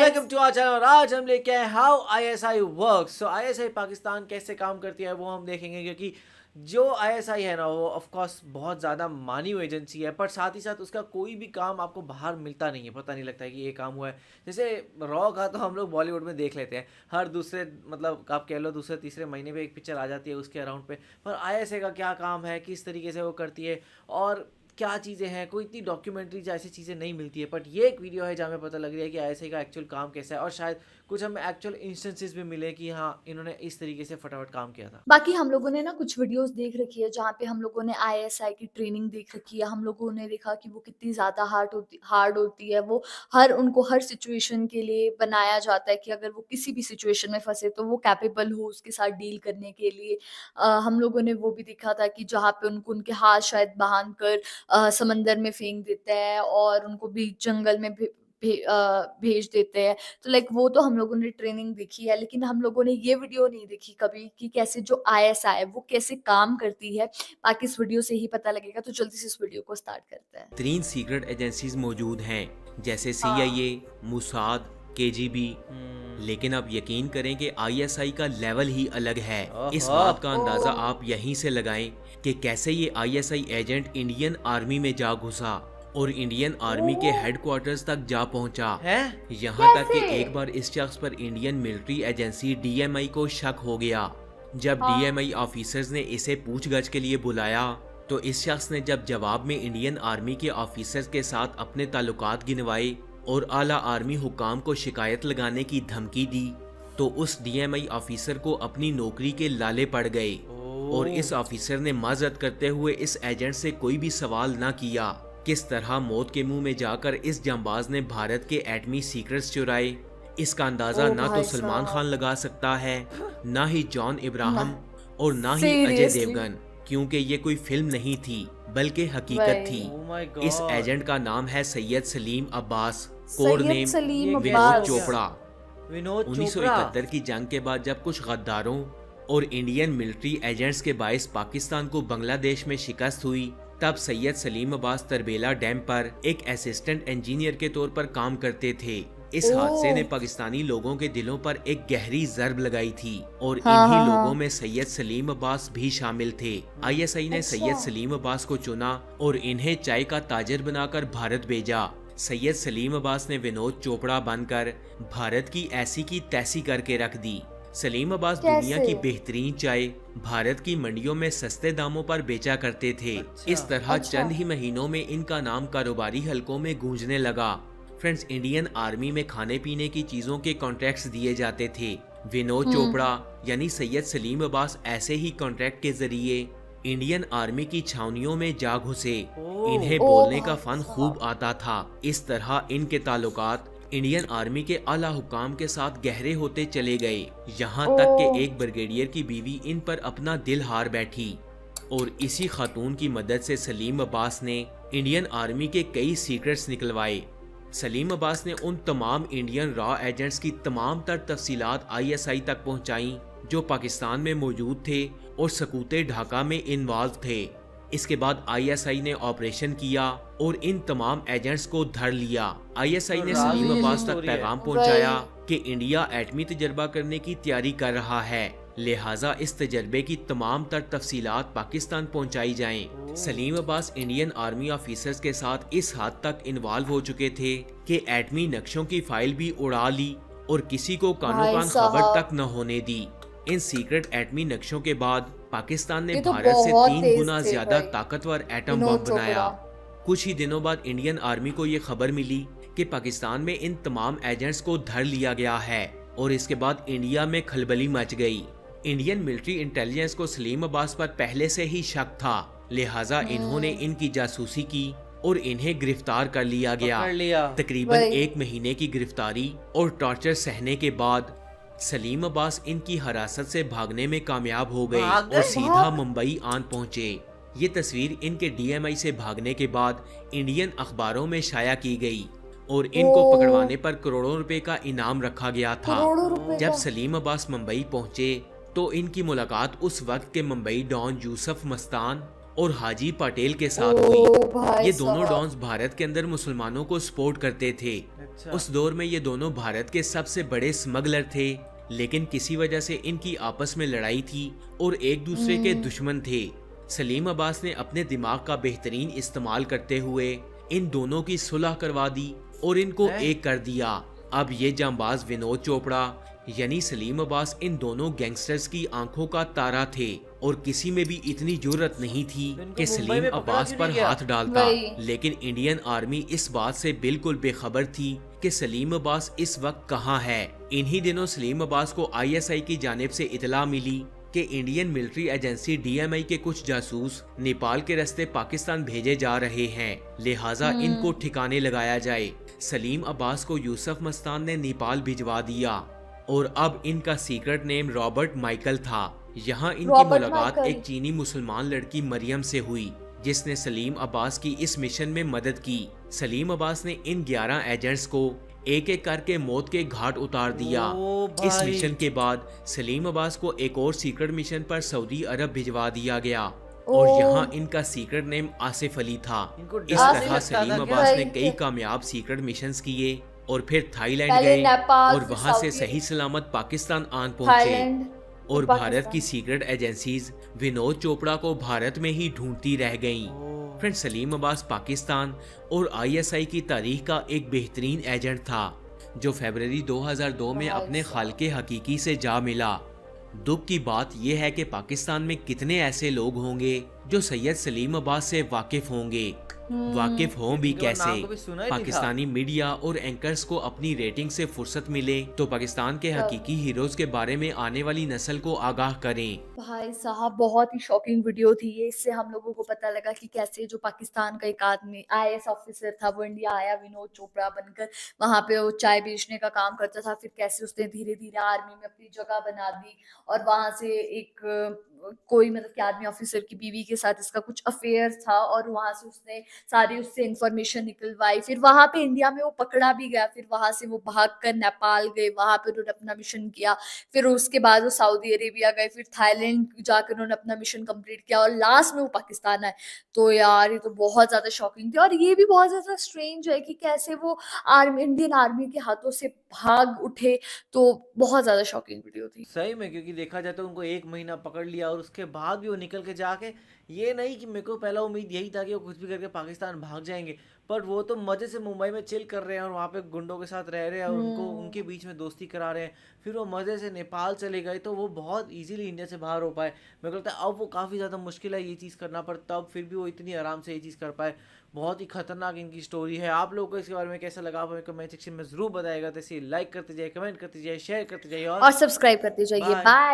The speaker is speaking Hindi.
Welcome to our channel. और आज हम लेके आए how ISI works. So ISI Pakistan कैसे काम करती है वो हम देखेंगे, क्योंकि जो आईएसआई है ना वो ऑफ कोर्स बहुत ज़्यादा मानी हुई एजेंसी है, पर साथ ही साथ उसका कोई भी काम आपको बाहर मिलता नहीं है, पता नहीं लगता है कि ये काम हुआ है। जैसे रॉ का तो हम लोग बॉलीवुड में देख लेते हैं, हर दूसरे मतलब आप कह लो दूसरे तीसरे महीने पे एक पिक्चर आ जाती है उसके अराउंड पे। पर आईएसआई का क्या काम है, किस तरीके से वो करती है और क्या चीज़ें हैं, कोई इतनी डॉक्यूमेंट्री जैसी चीज़ें नहीं मिलती है। बट ये एक वीडियो है जहाँ हमें पता लग रहा है कि आईएसआई का एक्चुअल काम कैसा है, और शायद कुछ हमें एक्चुअल इंस्टेंसेस भी मिले कि हाँ इन्होंने इस तरीके से फटाफट काम किया था। बाकी हम लोगों ने ना कुछ वीडियोस देख रखी है जहाँ पे हम लोगों ने आईएसआई की ट्रेनिंग देख रखी है। हम लोगों ने देखा कि वो कितनी ज़्यादा हार्ड होती है। वो उनको हर सिचुएशन के लिए बनाया जाता है कि अगर वो किसी भी सिचुएशन में फँसे तो वो कैपेबल हो उसके साथ डील करने के लिए। हम लोगों ने वो भी देखा था कि जहाँ पे उनको उनके हाथ शायद बाँध कर समंदर में फेंक देते हैं और उनको बीच जंगल में भेज देते हैं। तो लाइक वो तो हम लोगों ने ट्रेनिंग देखी है, लेकिन हम लोगों ने ये वीडियो नहीं देखी कभी कि कैसे जो आईएसआई है वो कैसे काम करती है। बाकी इस वीडियो से ही पता लगेगा, तो जल्दी से इस वीडियो को स्टार्ट करते हैं। 3 सीक्रेट एजेंसीज मौजूद हैं, जैसे हाँ। CIA, Mossad, KGB. लेकिन आप यकीन करें कि आईएसआई का लेवल ही अलग है। इस ओहो। बात का अंदाजा ओह! आप यहीं से लगाएं कि कैसे ये आईएसआई एजेंट इंडियन आर्मी में जा घुसा और इंडियन आर्मी के ओह! हेडक्वार्टर्स तक जा पहुंचा। हैं? यहाँ तक कि कैसे? एक बार इस शख्स पर इंडियन मिलिट्री एजेंसी डीएमआई को शक हो गया। जब हाँ। डीएमआई ऑफिसर्स ने इसे पूछगछ के लिए बुलाया तो इस शख्स ने जब जवाब में इंडियन आर्मी के ऑफिसर्स के साथ अपने ताल्लुकात गिनवाए और आला आर्मी हुकाम को शिकायत लगाने की धमकी दी, तो उस डीएमआई ऑफिसर को अपनी नौकरी के लाले पड़ गए और इस ऑफिसर ने माजरत करते हुए इस एजेंट से कोई भी सवाल ना किया। किस तरह मौत के मुंह में जाकर इस जांबाज ने भारत के एटमी सीक्रेट्स चुराए, इसका अंदाजा ओह ना तो भाई सलमान खान साहब! लगा सकता है, ना ही जॉन ना इब्राहिम और ना ही अजय सीरियसली? देवगन, क्योंकि ये कोई फिल्म नहीं थी बल्कि हकीकत थी। वही। ओ माय इस गॉड। एजेंट का नाम है सैयद सलीम अब्बास, कोड सैयद नेम ये सलीम कैसे विनोद हो अब्बास। गया? चोपड़ा। विनोद चोपड़ा। 1971 की जंग के बाद जब कुछ गद्दारों और इंडियन मिलिट्री एजेंट्स के बायस पाकिस्तान को बांग्लादेश में शिकस्त हुई, तब सैयद सलीम अब्बास तरबेला डैम पर एक असिस्टेंट इंजीनियर के तौर पर काम करते थे। इस हादसे ने ओह! पाकिस्तानी लोगों के दिलों पर एक गहरी जर्ब लगाई थी और हाँ, इन्हीं हाँ, लोगों हाँ। में सैयद सलीम अब्बास भी शामिल थे। आईएसआई ने अच्छा। सैयद सलीम अब्बास को चुना और इन्हें चाय का ताजर बनाकर भारत भेजा। सैयद सलीम अब्बास ने विनोद चोपड़ा बनकर भारत की ऐसी की तैसी करके रख दी। सलीम अब्बास दुनिया कैसे? की बेहतरीन चाय भारत की मंडियों में सस्ते दामों पर बेचा करते थे। अच्छा। इस तरह अच्छा। चंद ही महीनों में इनका नाम कारोबारी हलकों में गूंजने लगा। फ्रेंड्स, इंडियन आर्मी में खाने पीने की चीजों के कॉन्ट्रैक्ट्स दिए जाते थे। विनोद हुँ। चोपड़ा यानी सैयद सलीम अब्बास ऐसे ही कॉन्ट्रैक्ट के जरिए इंडियन आर्मी की छावनियों में जा घुसे। ओह। इन्हें ओह बोलने का भाई फन खूब साहब! आता था। इस तरह इनके ताल्लुकात इंडियन आर्मी के आला हुकाम के साथ गहरे होते चले गए, यहाँ तक ओह! कि एक ब्रिगेडियर की बीवी इन पर अपना दिल हार बैठी और इसी खातून की मदद से सलीम अब्बास ने इंडियन आर्मी के कई सीक्रेट्स निकलवाए। सलीम अब्बास ने उन तमाम इंडियन रॉ एजेंट्स की तमाम तर तफसीलात आईएसआई तक पहुंचाई जो पाकिस्तान में मौजूद थे और सकूते ढाका में इन्वॉल्व थे। इसके बाद आईएसआई ने ऑपरेशन किया और इन तमाम एजेंट्स को धर लिया। आईएसआई तो ने राज सलीम ही यही अब्बास तक स्टोरी है। पैगाम पहुंचाया वही। कि इंडिया एटमी तजर्बा करने की तैयारी कर रहा है, लिहाजा इस तजर्बे की तमाम तर तफसीलात पाकिस्तान पहुंचाई जाएं। Salim Abbas Indian army officers के साथ इस हद तक इन्वॉल्व हो चुके थे कि एटमी नक्शों की फाइल भी उड़ा ली और किसी को कानो भाई कान खबर साहब! तक न होने दी। इन सीक्रेट एटमी नक्शों के बाद पाकिस्तान ने ये तो भारत से बहुत 3 तेज गुना थे ज्यादा भाई, ताकतवर एटम विनोद बम बनाया। चोपड़ा। कुछ ही दिनों बाद इंडियन आर्मी को ये खबर मिली कि पाकिस्तान में इन तमाम एजेंट्स को धर लिया गया है और इसके बाद इंडिया में खलबली मच गई। इंडियन मिलिट्री इंटेलिजेंस को सलीम अब्बास पर पहले से ही शक था, लिहाजा इन्होंने इनकी जासूसी की और इन्हें गिरफ्तार कर लिया गया। पकड़ लिया। तकरीबन वही। 1 महीने की गिरफ्तारी और टॉर्चर सहने के बाद सलीम अब्बास इनकी हिरासत से भागने में कामयाब हो गए भाग और गए? सीधा मुंबई आन पहुंचे। ये तस्वीर इनके डीएमआई से भागने के बाद इंडियन अखबारों में शाया की गई और इनको ओह! पकड़वाने पर करोड़ों रुपए का इनाम रखा गया था। करोड़ों रुपए जब का? सलीम अब्बास मुंबई पहुंचे तो इनकी मुलाकात उस वक्त के मुंबई डॉन यूसुफ मस्तान और हाजी पटेल के साथ हुई। ओ भाई ये दोनों साहब। डॉन्स भारत के अंदर मुसलमानों को सपोर्ट करते थे। अच्छा। उस दौर में ये दोनों भारत के सबसे बड़े स्मगलर थे, लेकिन किसी वजह से इनकी आपस में लड़ाई थी और एक दूसरे के दुश्मन थे। सलीम अब्बास ने अपने दिमाग का बेहतरीन इस्तेमाल करते हुए इन दोनों की सुलह करवा दी और इनको हैं? एक कर दिया। अब ये जांबाज विनोद चोपड़ा यानी सलीम अब्बास इन दोनों गैंगस्टर्स की आंखों का तारा थे और किसी में भी इतनी जुर्रत नहीं थी तो इनको कि मुंबई सलीम में पकड़ा अब्बास क्यों पर नहीं गया? हाथ डालता। वही। लेकिन इंडियन आर्मी इस बात से बिल्कुल बेखबर थी कि सलीम अब्बास इस वक्त कहाँ है। इन्हीं दिनों सलीम अब्बास को आईएसआई की जानिब से इतला मिली कि इंडियन मिलिट्री एजेंसी डीएमआई के कुछ जासूस नेपाल के रास्ते पाकिस्तान भेजे जा रहे हैं, लिहाजा इनको ठिकाने लगाया जाए। सलीम अब्बास को यूसुफ मस्तान ने नेपाल भिजवा दिया और अब इनका सीक्रेट नेम रॉबर्ट माइकल था। यहाँ इनकी रॉबर्ट मुलाकात माइकल। एक चीनी मुसलमान लड़की मरियम से हुई, जिसने सलीम अब्बास की इस मिशन में मदद की। सलीम अब्बास ने इन 11 एजेंट्स को एक एक करके मौत के घाट उतार दिया। ओ इस भाई। मिशन के बाद सलीम अब्बास को एक और सीक्रेट मिशन पर सऊदी अरब भिजवा दिया गया और ओह। यहाँ इनका सीक्रेट नेम आसिफ अली था। इनको इस डर नहीं तरह लगता सलीम था क्या? अब्बास ने Right. कई कामयाब सीक्रेट मिशंस किए और फिर थाईलैंड पहले गए नेपाल, और फिर वहां से सऊदी, सही सलामत पाकिस्तान आन पहुंचे। थाईलैंड, और फिर भारत की पाकिस्तान। सीक्रेट एजेंसीज विनोद चोपड़ा को भारत में ही ढूंढती रह गईं। ओह। फ्रेंड, सलीम अब्बास पाकिस्तान और आईएसआई की तारीख का एक बेहतरीन एजेंट था जो फरवरी 2002 में भाई अपने साहब। खालके हकीकी से जा मिला। दुख की बात यह है कि पाकिस्तान में कितने ऐसे लोग होंगे जो सैयद सलीम अब्बास से वाकिफ होंगे। वाकिफ हों भी इनके नाम कैसे? कभी सुना ही नहीं था। पाकिस्तानी मीडिया और एंकर्स को अपनी रेटिंग से फुर्सत मिले तो पाकिस्तान के हकीकी हीरोज के बारे में आने वाली नस्ल को आगाह करें। भाई साहब बहुत ही शॉकिंग वीडियो थी ये। इससे हम लोगों को पता लगा कि कैसे जो पाकिस्तान का एक आदमी आईएएस ऑफिसर था वो इंडिया आया विनोद चोपड़ा बनकर, वहां पे वो चाय बेचने का काम करता था। फिर कैसे उसने धीरे धीरे आर्मी में अपनी जगह बना दी और वहां से एक कोई मतलब कि आर्मी ऑफिसर की बीवी के साथ इसका कुछ अफेयर था और वहां से उसने सारी उससे इंफॉर्मेशन निकलवाई। फिर वहां पे इंडिया में वो पकड़ा भी गया। फिर वहां से वो भाग कर नेपाल गए, वहां पे उन्होंने अपना मिशन किया। फिर उसके बाद वो सऊदी अरेबिया गए, फिर थाईलैंड जाकर उन्होंने अपना मिशन कंप्लीट किया और लास्ट में वो पाकिस्तान आए। तो यार ये तो बहुत ज्यादा शॉकिंग थी और ये भी बहुत ज्यादा स्ट्रेंज है कि कैसे वो आर्मी इंडियन आर्मी के हाथों से भाग उठे। तो बहुत ज्यादा शॉकिंग वीडियो थी। सही में, क्योंकि देखा जाए तो उनको 1 महीना पकड़ लिया और उसके बाद भी वो निकल के जाके, ये नहीं कि मेरे को पहला उम्मीद यही था कि वो कुछ भी करके पाकिस्तान भाग जाएंगे, पर वो तो मजे से मुंबई में चिल कर रहे हैं और वहाँ पे गुंडों के साथ रह रहे हैं और उनको उनके बीच में दोस्ती करा रहे हैं। फिर वो मजे से नेपाल चले गए तो वो बहुत इजीली इंडिया से बाहर हो पाए। मेरे को लगता है अब वो काफ़ी ज़्यादा मुश्किल है ये चीज़ करना, पर तब फिर भी वो इतनी आराम से ये चीज़ कर पाए। बहुत ही खतरनाक इनकी स्टोरी है। आप लोगों को इसके बारे में कैसा लगा आप हमें कमेंट सेक्शन में ज़रूर बताएगा। तो इसे लाइक करते जाइए, कमेंट करते जाइए, शेयर करते जाइए और सब्सक्राइब करते जाइए। बाय। बाय।